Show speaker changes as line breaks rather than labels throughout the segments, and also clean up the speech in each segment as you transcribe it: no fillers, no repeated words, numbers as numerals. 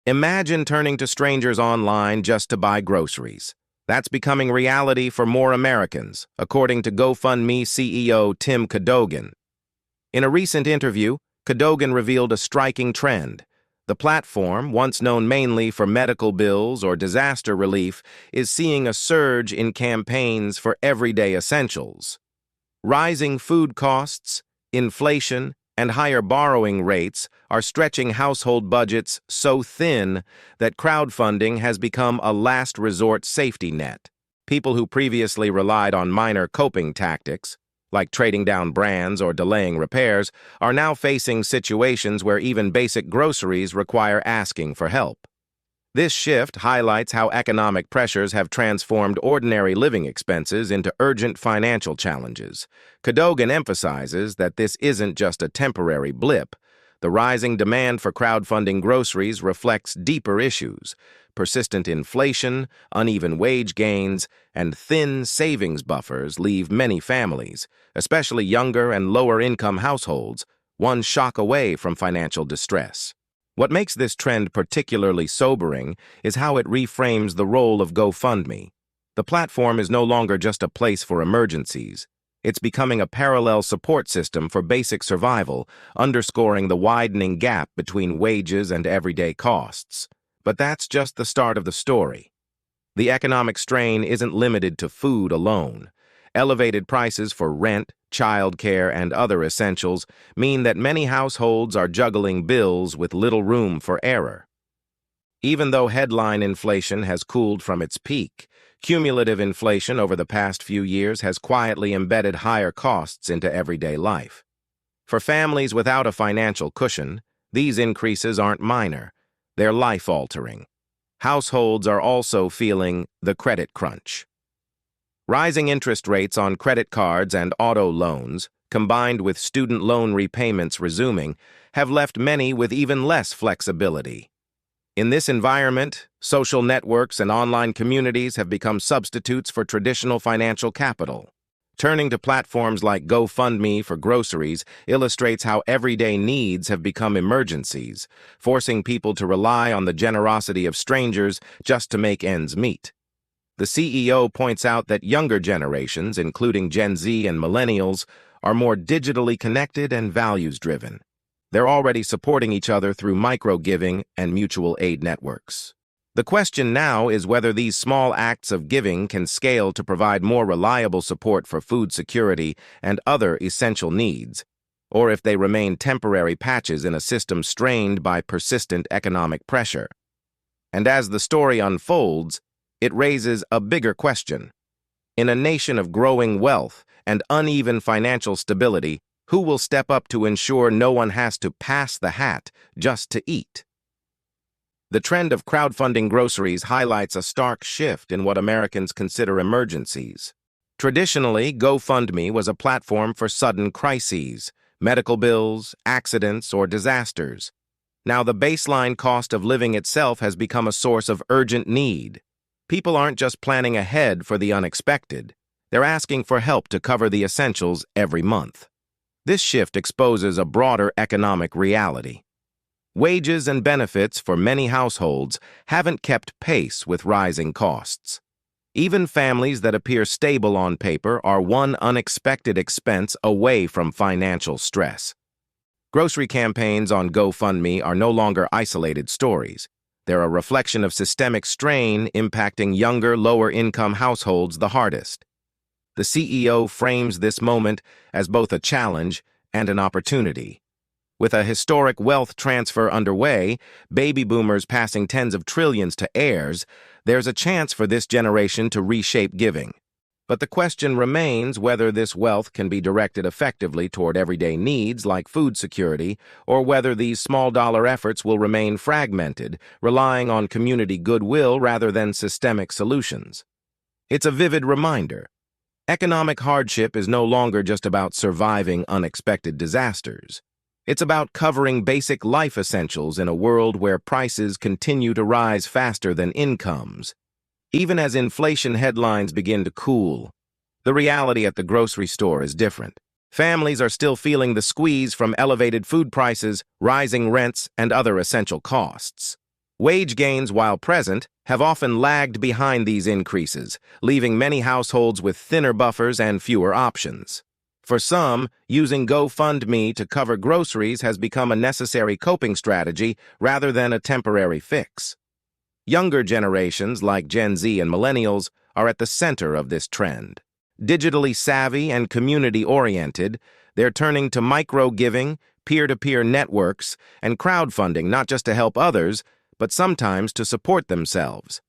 Imagine turning to strangers online just to buy groceries. That's becoming reality for more Americans, according to GoFundMe CEO Tim Cadogan. In a recent interview, Cadogan revealed a striking trend. The platform, once known mainly for medical bills or disaster relief, is seeing a surge in campaigns for everyday essentials. Rising food costs, inflation, and higher borrowing rates are stretching household budgets so thin that crowdfunding has become a last resort safety net. People who previously relied on minor coping tactics, like trading down brands or delaying repairs, are now facing situations where even basic groceries require asking for help. This shift highlights how economic pressures have transformed ordinary living expenses into urgent financial challenges. Cadogan emphasizes that this isn't just a temporary blip. The rising demand for crowdfunding groceries reflects deeper issues. Persistent inflation, uneven wage gains, and thin savings buffers leave many families, especially younger and lower-income households, one shock away from financial distress. What makes this trend particularly sobering is how it reframes the role of GoFundMe. The platform is no longer just a place for emergencies. It's becoming a parallel support system for basic survival, underscoring the widening gap between wages and everyday costs. But that's just the start of the story. The economic strain isn't limited to food alone. Elevated prices for rent, childcare, and other essentials mean that many households are juggling bills with little room for error. Even though headline inflation has cooled from its peak, cumulative inflation over the past few years has quietly embedded higher costs into everyday life. For families without a financial cushion, these increases aren't minor. They're life-altering. Households are also feeling the credit crunch. Rising interest rates on credit cards and auto loans, combined with student loan repayments resuming, have left many with even less flexibility. In this environment, social networks and online communities have become substitutes for traditional financial capital. Turning to platforms like GoFundMe for groceries illustrates how everyday needs have become emergencies, forcing people to rely on the generosity of strangers just to make ends meet. The CEO points out that younger generations, including Gen Z and millennials, are more digitally connected and values-driven. They're already supporting each other through micro-giving and mutual aid networks. The question now is whether these small acts of giving can scale to provide more reliable support for food security and other essential needs, or if they remain temporary patches in a system strained by persistent economic pressure. And as the story unfolds, it raises a bigger question. In a nation of growing wealth and uneven financial stability, who will step up to ensure no one has to pass the hat just to eat? The trend of crowdfunding groceries highlights a stark shift in what Americans consider emergencies. Traditionally, GoFundMe was a platform for sudden crises, medical bills, accidents, or disasters. Now the baseline cost of living itself has become a source of urgent need. People aren't just planning ahead for the unexpected. They're asking for help to cover the essentials every month. This shift exposes a broader economic reality. Wages and benefits for many households haven't kept pace with rising costs. Even families that appear stable on paper are one unexpected expense away from financial stress. Grocery campaigns on GoFundMe are no longer isolated stories. They're a reflection of systemic strain impacting younger, lower-income households the hardest. The CEO frames this moment as both a challenge and an opportunity. With a historic wealth transfer underway, baby boomers passing tens of trillions to heirs, there's a chance for this generation to reshape giving. But the question remains whether this wealth can be directed effectively toward everyday needs like food security, or whether these small-dollar efforts will remain fragmented, relying on community goodwill rather than systemic solutions. It's a vivid reminder. Economic hardship is no longer just about surviving unexpected disasters. It's about covering basic life essentials in a world where prices continue to rise faster than incomes. Even as inflation headlines begin to cool, the reality at the grocery store is different. Families are still feeling the squeeze from elevated food prices, rising rents, and other essential costs. Wage gains, while present, have often lagged behind these increases, leaving many households with thinner buffers and fewer options. For some, using GoFundMe to cover groceries has become a necessary coping strategy rather than a temporary fix. Younger generations, like Gen Z and millennials, are at the center of this trend. Digitally savvy and community-oriented, they're turning to micro-giving, peer-to-peer networks, and crowdfunding not just to help others, but sometimes to support themselves.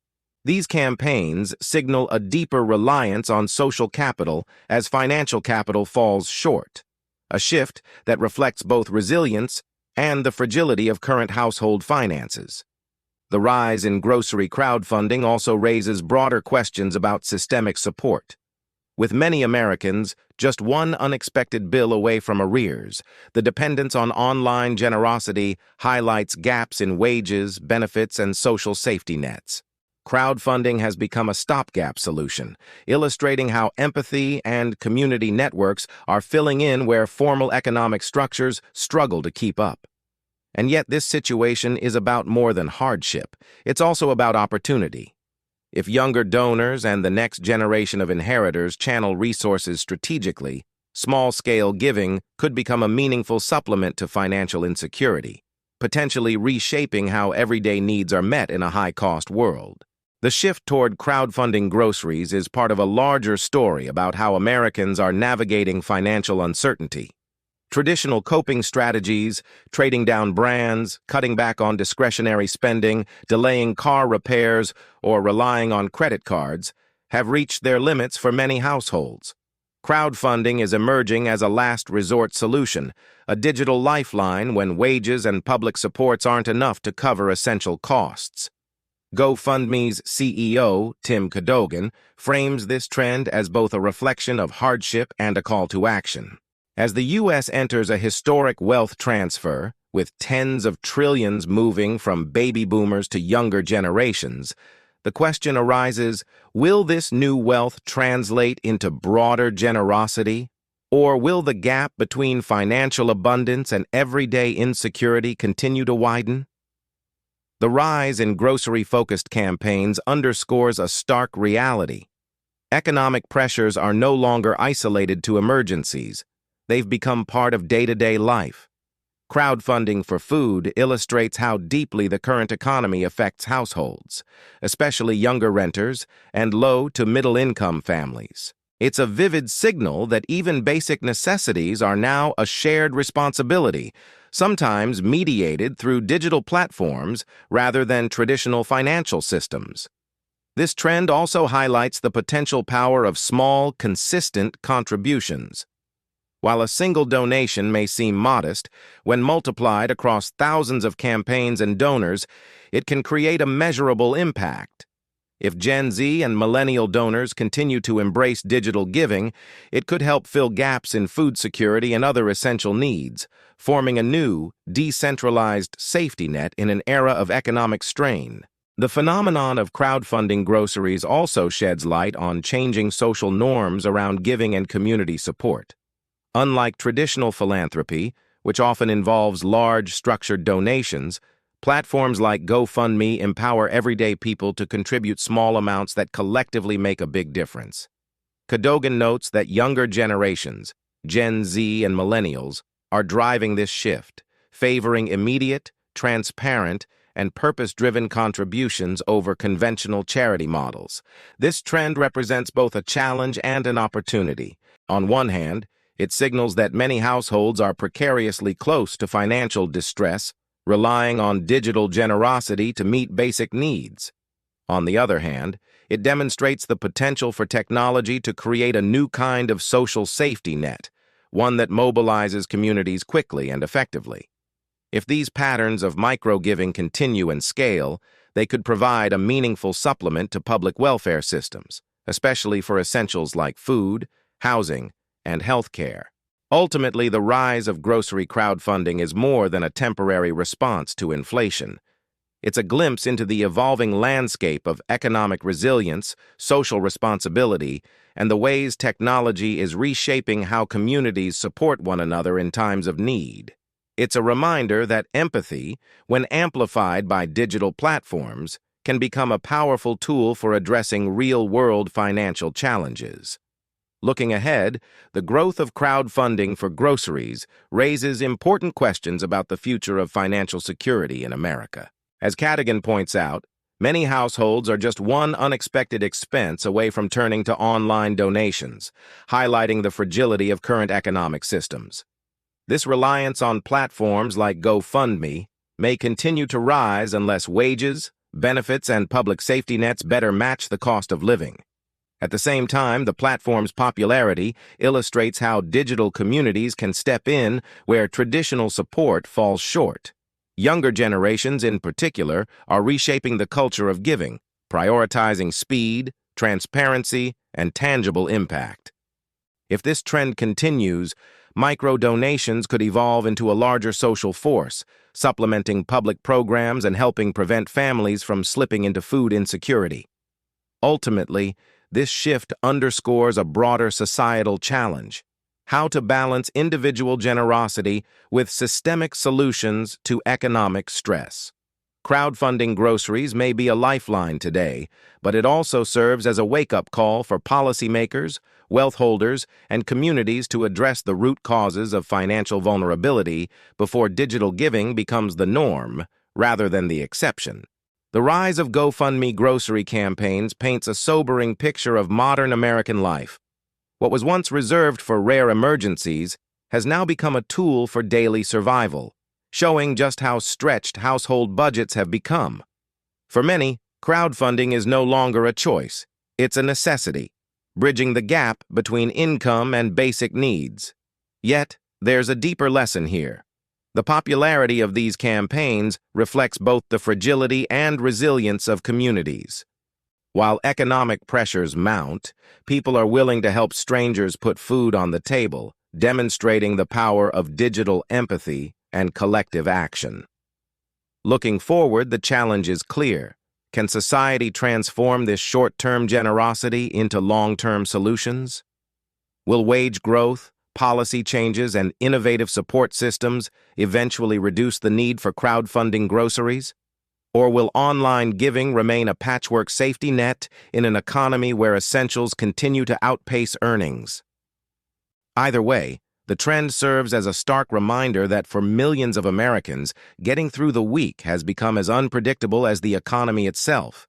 These campaigns signal a deeper reliance on social capital as financial capital falls short, a shift that reflects both resilience and the fragility of current household finances. The rise in grocery crowdfunding also raises broader questions about systemic support. With many Americans just one unexpected bill away from arrears, the dependence on online generosity highlights gaps in wages, benefits, and social safety nets. Crowdfunding has become a stopgap solution, illustrating how empathy and community networks are filling in where formal economic structures struggle to keep up. And yet this situation is about more than hardship. It's also about opportunity. If younger donors and the next generation of inheritors channel resources strategically, small-scale giving could become a meaningful supplement to financial insecurity, potentially reshaping how everyday needs are met in a high-cost world. The shift toward crowdfunding groceries is part of a larger story about how Americans are navigating financial uncertainty. Traditional coping strategies, trading down brands, cutting back on discretionary spending, delaying car repairs, or relying on credit cards, have reached their limits for many households. Crowdfunding is emerging as a last resort solution, a digital lifeline when wages and public supports aren't enough to cover essential costs. GoFundMe's CEO, Tim Cadogan, frames this trend as both a reflection of hardship and a call to action. As the U.S. enters a historic wealth transfer, with tens of trillions moving from baby boomers to younger generations, the question arises, will this new wealth translate into broader generosity? Or will the gap between financial abundance and everyday insecurity continue to widen? The rise in grocery-focused campaigns underscores a stark reality. Economic pressures are no longer isolated to emergencies. They've become part of day-to-day life. Crowdfunding for food illustrates how deeply the current economy affects households, especially younger renters and low to middle-income families. It's a vivid signal that even basic necessities are now a shared responsibility, sometimes mediated through digital platforms rather than traditional financial systems. This trend also highlights the potential power of small, consistent contributions. While a single donation may seem modest, when multiplied across thousands of campaigns and donors, it can create a measurable impact. If Gen Z and millennial donors continue to embrace digital giving, it could help fill gaps in food security and other essential needs, forming a new, decentralized safety net in an era of economic strain. The phenomenon of crowdfunding groceries also sheds light on changing social norms around giving and community support. Unlike traditional philanthropy, which often involves large, structured donations, platforms like GoFundMe empower everyday people to contribute small amounts that collectively make a big difference. Cadogan notes that younger generations, Gen Z and millennials, are driving this shift, favoring immediate, transparent, and purpose-driven contributions over conventional charity models. This trend represents both a challenge and an opportunity. On one hand, it signals that many households are precariously close to financial distress, relying on digital generosity to meet basic needs. On the other hand, it demonstrates the potential for technology to create a new kind of social safety net, one that mobilizes communities quickly and effectively. If these patterns of micro-giving continue and scale, they could provide a meaningful supplement to public welfare systems, especially for essentials like food, housing, and healthcare. Ultimately, the rise of grocery crowdfunding is more than a temporary response to inflation. It's a glimpse into the evolving landscape of economic resilience, social responsibility, and the ways technology is reshaping how communities support one another in times of need. It's a reminder that empathy, when amplified by digital platforms, can become a powerful tool for addressing real-world financial challenges. Looking ahead, the growth of crowdfunding for groceries raises important questions about the future of financial security in America. As Cadogan points out, many households are just one unexpected expense away from turning to online donations, highlighting the fragility of current economic systems. This reliance on platforms like GoFundMe may continue to rise unless wages, benefits, and public safety nets better match the cost of living. At the same time, the platform's popularity illustrates how digital communities can step in where traditional support falls short. Younger generations, in particular, are reshaping the culture of giving, prioritizing speed, transparency, and tangible impact. If this trend continues, micro-donations could evolve into a larger social force, supplementing public programs and helping prevent families from slipping into food insecurity. Ultimately, this shift underscores a broader societal challenge: how to balance individual generosity with systemic solutions to economic stress. Crowdfunding groceries may be a lifeline today, but it also serves as a wake-up call for policymakers, wealth holders, and communities to address the root causes of financial vulnerability before digital giving becomes the norm rather than the exception. The rise of GoFundMe grocery campaigns paints a sobering picture of modern American life. What was once reserved for rare emergencies has now become a tool for daily survival, showing just how stretched household budgets have become. For many, crowdfunding is no longer a choice. It's a necessity, bridging the gap between income and basic needs. Yet, there's a deeper lesson here. The popularity of these campaigns reflects both the fragility and resilience of communities. While economic pressures mount, people are willing to help strangers put food on the table, demonstrating the power of digital empathy and collective action. Looking forward, the challenge is clear. Can society transform this short-term generosity into long-term solutions? Will wage growth, policy changes, and innovative support systems eventually reduce the need for crowdfunding groceries? Or will online giving remain a patchwork safety net in an economy where essentials continue to outpace earnings? Either way, the trend serves as a stark reminder that for millions of Americans, getting through the week has become as unpredictable as the economy itself.